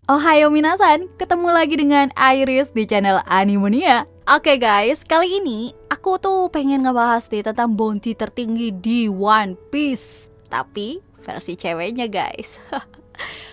Ohayo minasan, ketemu lagi dengan Iris di channel Animonia. Oke guys, kali ini aku tuh pengen ngebahas nih tentang bounty tertinggi di One Piece. Tapi versi ceweknya guys.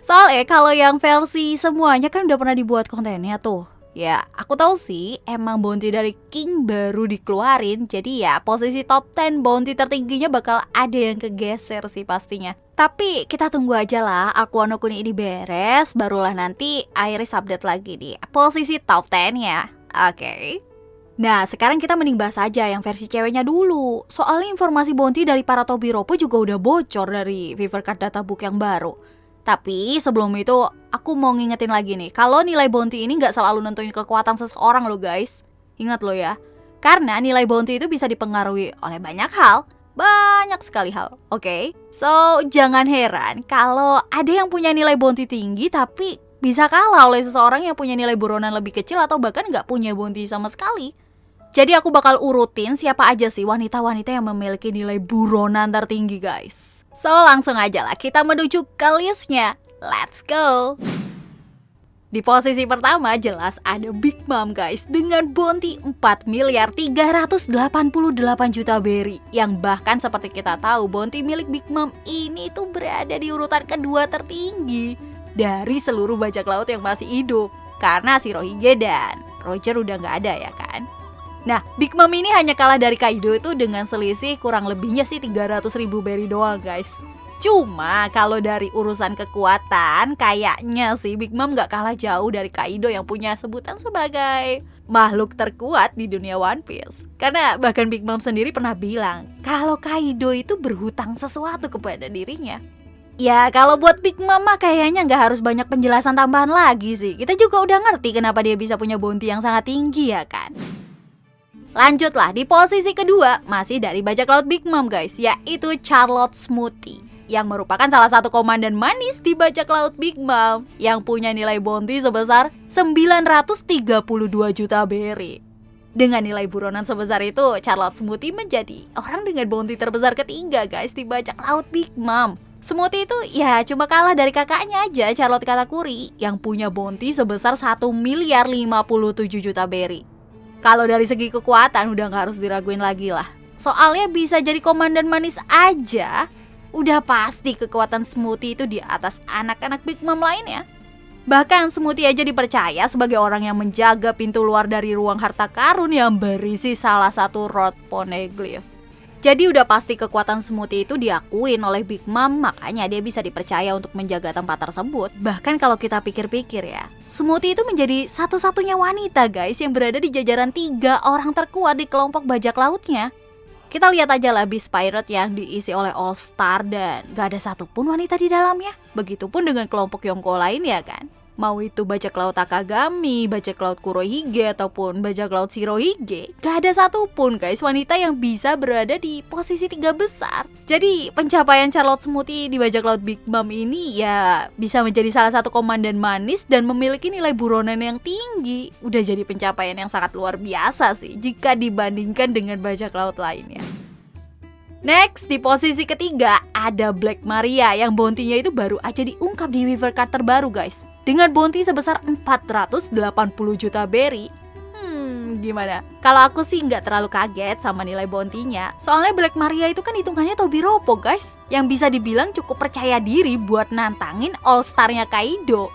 Soalnya kalau yang versi semuanya kan udah pernah dibuat kontennya tuh. Ya, aku tahu sih emang bounty dari King baru dikeluarin. Jadi ya posisi top 10 bounty tertingginya bakal ada yang kegeser sih pastinya. Tapi kita tunggu aja lah Aku Wano Kuni ini beres. Barulah nanti Iris update lagi di posisi top 10 ya. Oke. Nah sekarang kita mending bahas aja yang versi ceweknya dulu. Soalnya informasi bounty dari para Tobiropo juga udah bocor dari Fever Card Databook yang baru. Tapi sebelum itu aku mau ngingetin lagi nih, kalau nilai bounty ini gak selalu nentuin kekuatan seseorang loh guys. Ingat loh ya, karena nilai bounty itu bisa dipengaruhi oleh banyak hal. Banyak sekali hal, oke? So, jangan heran kalau ada yang punya nilai bounty tinggi tapi bisa kalah oleh seseorang yang punya nilai buronan lebih kecil atau bahkan gak punya bounty sama sekali. Jadi aku bakal urutin siapa aja sih wanita-wanita yang memiliki nilai buronan tertinggi guys. So langsung aja lah kita menuju ke listnya. Let's go. Di posisi pertama jelas ada Big Mom guys, dengan bounty 4.388 juta berry. Yang bahkan seperti kita tahu bounty milik Big Mom ini tuh berada di urutan kedua tertinggi dari seluruh bajak laut yang masih hidup. Karena Shirohige dan Roger udah gak ada ya kan. Nah, Big Mom ini hanya kalah dari Kaido itu dengan selisih kurang lebihnya sih 300.000 berry doang guys. Cuma kalau dari urusan kekuatan kayaknya sih Big Mom gak kalah jauh dari Kaido yang punya sebutan sebagai makhluk terkuat di dunia One Piece. Karena bahkan Big Mom sendiri pernah bilang kalau Kaido itu berhutang sesuatu kepada dirinya. Ya kalau buat Big Mom mah kayaknya gak harus banyak penjelasan tambahan lagi sih. Kita juga udah ngerti kenapa dia bisa punya bounty yang sangat tinggi ya kan. Lanjutlah, di posisi kedua masih dari bajak laut Big Mom guys, yaitu Charlotte Smoothie, yang merupakan salah satu komandan manis di bajak laut Big Mom yang punya nilai bounty sebesar 932 juta berry. Dengan nilai buronan sebesar itu, Charlotte Smoothie menjadi orang dengan bounty terbesar ketiga guys di bajak laut Big Mom. Smoothie itu ya cuma kalah dari kakaknya aja, Charlotte Katakuri, yang punya bounty sebesar 1.057 juta berry. Kalau dari segi kekuatan udah gak harus diraguin lagi lah. Soalnya bisa jadi komandan manis aja, udah pasti kekuatan Smoothie itu di atas anak-anak Big Mom lainnya. Bahkan Smoothie aja dipercaya sebagai orang yang menjaga pintu luar dari ruang harta karun yang berisi salah satu Rod Poneglyph. Jadi udah pasti kekuatan Smoothie itu diakuin oleh Big Mom, makanya dia bisa dipercaya untuk menjaga tempat tersebut. Bahkan kalau kita pikir-pikir ya, Smoothie itu menjadi satu-satunya wanita guys yang berada di jajaran 3 orang terkuat di kelompok bajak lautnya. Kita lihat aja lah Beast Pirate yang diisi oleh All Star dan gak ada satupun wanita di dalamnya. Begitupun dengan kelompok Yonko lain ya kan. Mau itu bajak laut Akagami, bajak laut Kurohige, ataupun bajak laut Shirohige, gak ada satupun guys wanita yang bisa berada di posisi 3 besar. Jadi pencapaian Charlotte Smoothie di bajak laut Big Mom ini ya bisa menjadi salah satu komandan manis dan memiliki nilai buronan yang tinggi. Udah jadi pencapaian yang sangat luar biasa sih jika dibandingkan dengan bajak laut lainnya. Next, di posisi ketiga ada Black Maria yang bounty-nya itu baru aja diungkap di Fever Card terbaru guys, dengan bounty sebesar 480 juta berry. Gimana? Kalau aku sih nggak terlalu kaget sama nilai bounty-nya. Soalnya Black Maria itu kan hitungannya Tobiropo guys, yang bisa dibilang cukup percaya diri buat nantangin All Star-nya Kaido.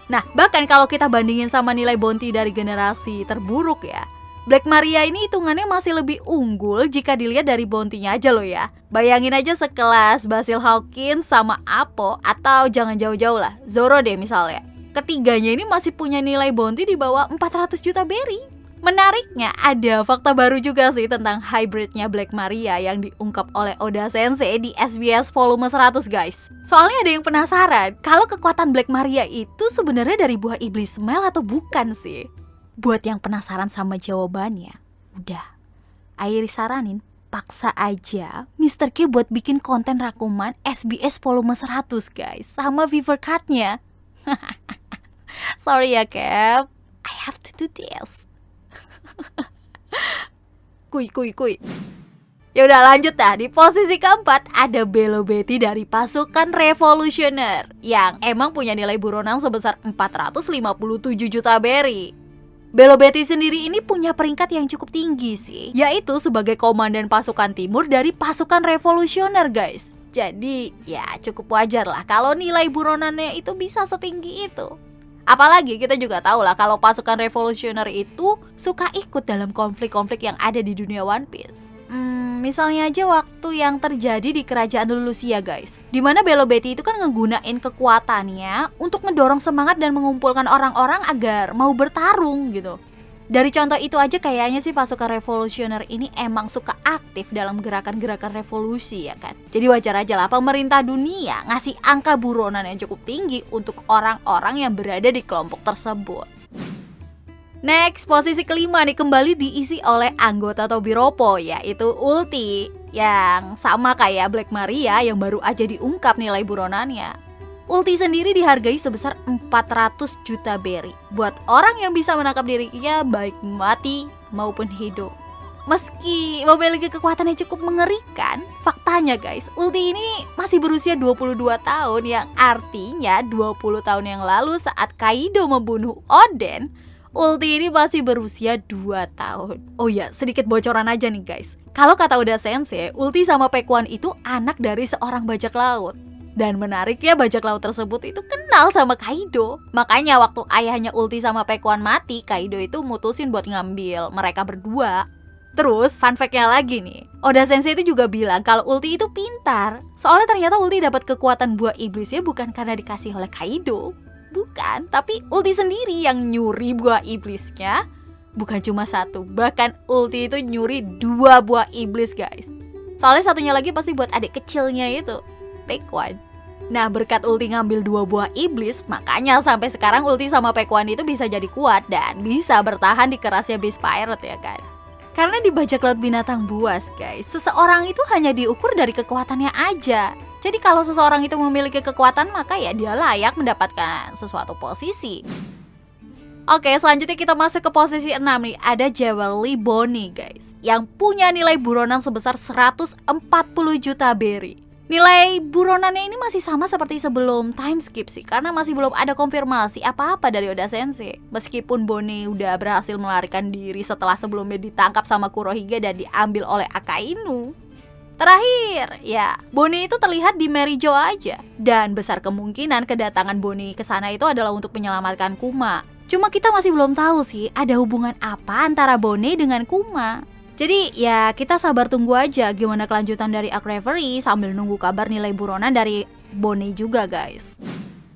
Nah, bahkan kalau kita bandingin sama nilai bounty dari generasi terburuk ya, Black Maria ini hitungannya masih lebih unggul jika dilihat dari bounty-nya aja loh ya. Bayangin aja sekelas Basil Hawkins sama Apo, atau jangan jauh-jauh lah, Zoro deh misalnya. Ketiganya ini masih punya nilai bounty di bawah 400 juta berry. Menariknya ada fakta baru juga sih tentang hybridnya Black Maria yang diungkap oleh Oda Sensei di SBS volume 100 guys. Soalnya ada yang penasaran kalau kekuatan Black Maria itu sebenarnya dari buah iblis Smell atau bukan sih? Buat yang penasaran sama jawabannya, udah, Iris saranin paksa aja Mr. K buat bikin konten rangkuman SBS volume 100 guys, sama Fever Card-nya. Sorry ya Cap, I have to do this. Kuy. Ya udah lanjut dah. Di posisi keempat ada Belo Betty dari pasukan Revolutioner yang emang punya nilai buronan sebesar 457 juta berry. Belo Betty sendiri ini punya peringkat yang cukup tinggi sih, yaitu sebagai komandan pasukan timur dari pasukan Revolutioner guys. Jadi ya cukup wajar lah kalau nilai buronannya itu bisa setinggi itu. Apalagi kita juga tahu lah kalau pasukan Revolutioner itu suka ikut dalam konflik-konflik yang ada di dunia One Piece. Misalnya aja waktu yang terjadi di kerajaan Lulusia guys, dimana Belo Betty itu kan ngegunain kekuatannya untuk ngedorong semangat dan mengumpulkan orang-orang agar mau bertarung gitu. Dari contoh itu aja kayaknya sih pasukan Revolutioner ini emang suka aktif dalam gerakan-gerakan revolusi ya kan. Jadi wajar aja lah pemerintah dunia ngasih angka buronan yang cukup tinggi untuk orang-orang yang berada di kelompok tersebut. Next, posisi kelima nih kembali diisi oleh anggota Tobiropo, yaitu Ulti, yang sama kayak Black Maria yang baru aja diungkap nilai buronannya. Ulti sendiri dihargai sebesar 400 juta berry buat orang yang bisa menangkap dirinya baik mati maupun hidup. Meski memiliki kekuatan yang cukup mengerikan, faktanya guys, Ulti ini masih berusia 22 tahun yang artinya 20 tahun yang lalu saat Kaido membunuh Oden, Ulti ini masih berusia 2 tahun. Oh ya, sedikit bocoran aja nih guys. Kalau kata Oda Sensei, Ulti sama Pekuan itu anak dari seorang bajak laut. Dan menariknya bajak laut tersebut itu kenal sama Kaido. Makanya waktu ayahnya Ulti sama Pekuan mati, Kaido itu mutusin buat ngambil mereka berdua. Terus fun fact-nya lagi nih, Oda Sensei itu juga bilang kalau Ulti itu pintar. Soalnya ternyata Ulti dapat kekuatan buah iblisnya bukan karena dikasih oleh Kaido. Bukan, tapi Ulti sendiri yang nyuri buah iblisnya. Bukan cuma satu, bahkan Ulti itu nyuri 2 buah iblis guys. Soalnya satunya lagi pasti buat adik kecilnya itu, Pekuan. Nah berkat Ulti ngambil 2 buah iblis, makanya sampai sekarang Ulti sama Pekuan itu bisa jadi kuat dan bisa bertahan di kerasnya Beast Pirate ya kan. Karena di bajak laut binatang buas guys, seseorang itu hanya diukur dari kekuatannya aja. Jadi kalau seseorang itu memiliki kekuatan maka ya dia layak mendapatkan sesuatu posisi. Oke, selanjutnya kita masuk ke posisi 6 nih. Ada Jewelry Bonnie guys, yang punya nilai buronan sebesar 140 juta berry. Nilai buronannya ini masih sama seperti sebelum time skip sih, karena masih belum ada konfirmasi apa-apa dari Oda Sensei. Meskipun Bonnie udah berhasil melarikan diri setelah sebelumnya ditangkap sama Kurohige dan diambil oleh Akainu. Terakhir, ya, Bonnie itu terlihat di Merijo aja. Dan besar kemungkinan kedatangan Bonnie ke sana itu adalah untuk menyelamatkan Kuma. Cuma kita masih belum tahu sih ada hubungan apa antara Bonnie dengan Kuma. Jadi ya kita sabar tunggu aja gimana kelanjutan dari Arc Reverie sambil nunggu kabar nilai buronan dari Bonnie juga guys.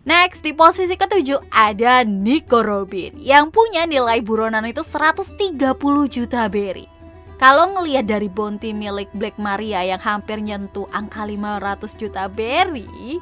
Next, di posisi ke-7 ada Nico Robin yang punya nilai buronan itu 130 juta berry. Kalau ngelihat dari bounty milik Black Maria yang hampir nyentuh angka 500 juta berry,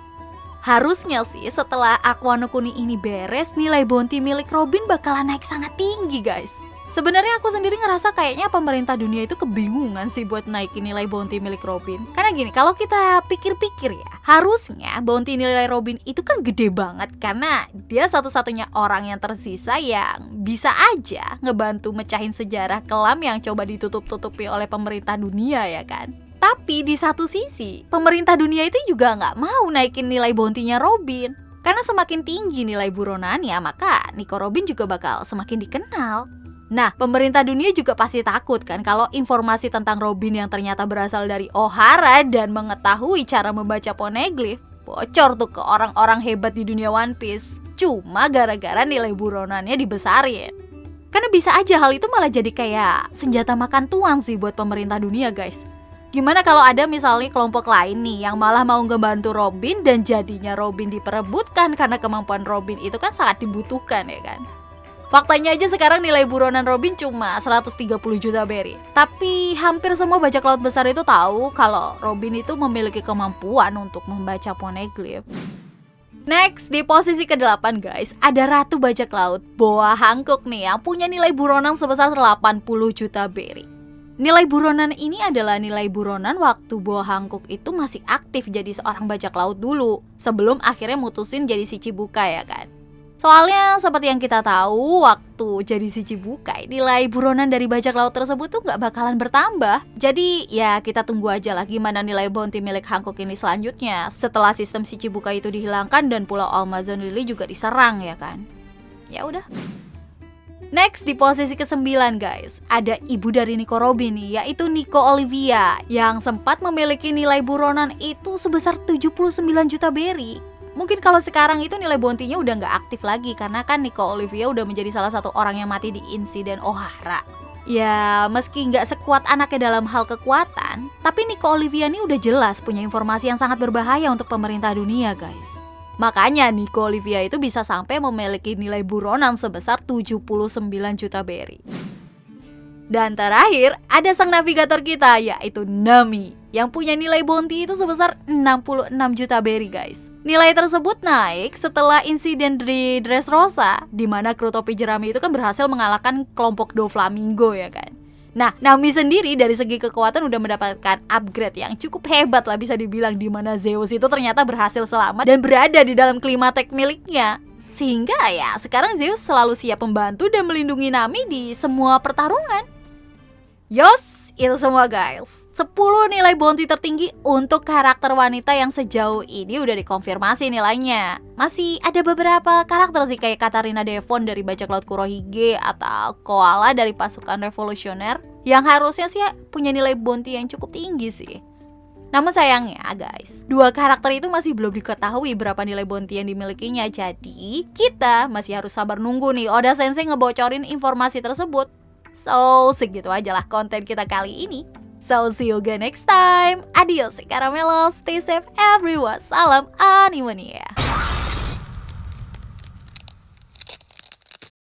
harusnya sih setelah Aqua no Kuni ini beres, nilai bounty milik Robin bakalan naik sangat tinggi guys. Sebenarnya aku sendiri ngerasa kayaknya pemerintah dunia itu kebingungan sih buat naikin nilai bounty milik Robin. Karena gini, kalau kita pikir-pikir ya, harusnya bounty nilai Robin itu kan gede banget karena dia satu-satunya orang yang tersisa yang bisa aja ngebantu mecahin sejarah kelam yang coba ditutup-tutupi oleh pemerintah dunia ya kan. Tapi di satu sisi, pemerintah dunia itu juga nggak mau naikin nilai bounty-nya Robin. Karena semakin tinggi nilai buronannya, maka Nico Robin juga bakal semakin dikenal. Nah, pemerintah dunia juga pasti takut kan kalau informasi tentang Robin yang ternyata berasal dari Ohara dan mengetahui cara membaca poneglyph bocor tuh ke orang-orang hebat di dunia One Piece. Cuma gara-gara nilai buronannya dibesarin. Karena bisa aja hal itu malah jadi kayak senjata makan tuan sih buat pemerintah dunia guys. Gimana kalau ada misalnya kelompok lain nih yang malah mau ngebantu Robin dan jadinya Robin diperebutkan karena kemampuan Robin itu kan sangat dibutuhkan ya kan. Faktanya aja sekarang nilai buronan Robin cuma 130 juta berry. Tapi hampir semua bajak laut besar itu tahu kalau Robin itu memiliki kemampuan untuk membaca poneglyph. Next, di posisi ke-8 guys, ada Ratu Bajak Laut, Boa Hancock nih yang punya nilai buronan sebesar 80 juta berry. Nilai buronan ini adalah nilai buronan waktu Boa Hancock itu masih aktif jadi seorang bajak laut dulu, sebelum akhirnya mutusin jadi si Chibukai ya kan. Soalnya seperti yang kita tahu, waktu jadi Shichibukai, nilai buronan dari bajak laut tersebut tuh nggak bakalan bertambah. Jadi ya kita tunggu aja lah gimana nilai bounty milik Hancock ini selanjutnya setelah sistem Shichibukai itu dihilangkan dan Pulau Amazon Lily juga diserang ya kan. Ya udah. Next di posisi ke-9 guys, ada ibu dari Nico Robin nih, yaitu Nico Olivia yang sempat memiliki nilai buronan itu sebesar 79 juta berry. Mungkin kalau sekarang itu nilai bounty-nya udah nggak aktif lagi karena kan Nico Olivia udah menjadi salah satu orang yang mati di insiden Ohara. Ya, meski nggak sekuat anaknya dalam hal kekuatan, tapi Nico Olivia ini udah jelas punya informasi yang sangat berbahaya untuk pemerintah dunia guys. Makanya Nico Olivia itu bisa sampai memiliki nilai buronan sebesar 79 juta berry. Dan terakhir, ada sang navigator kita yaitu Nami yang punya nilai bounty itu sebesar 66 juta berry guys. Nilai tersebut naik setelah insiden di Dressrosa, di mana kru topi jerami itu kan berhasil mengalahkan kelompok Doflamingo ya kan. Nah, Nami sendiri dari segi kekuatan udah mendapatkan upgrade yang cukup hebat lah bisa dibilang, di mana Zeus itu ternyata berhasil selamat dan berada di dalam klimatek miliknya. Sehingga ya sekarang Zeus selalu siap membantu dan melindungi Nami di semua pertarungan. Yos, itu semua guys. 10 nilai bounty tertinggi untuk karakter wanita yang sejauh ini udah dikonfirmasi nilainya. Masih ada beberapa karakter sih kayak Katarina Devon dari bajak laut Kurohige atau Koala dari pasukan revolusioner yang harusnya sih punya nilai bounty yang cukup tinggi sih. Namun sayangnya guys, 2 karakter itu masih belum diketahui berapa nilai bounty yang dimilikinya. Jadi kita masih harus sabar nunggu nih Oda Sensei ngebocorin informasi tersebut. So segitu aja lah konten kita kali ini. So see you again next time. Adios, Caramelos. Stay safe everyone. Salam Animania.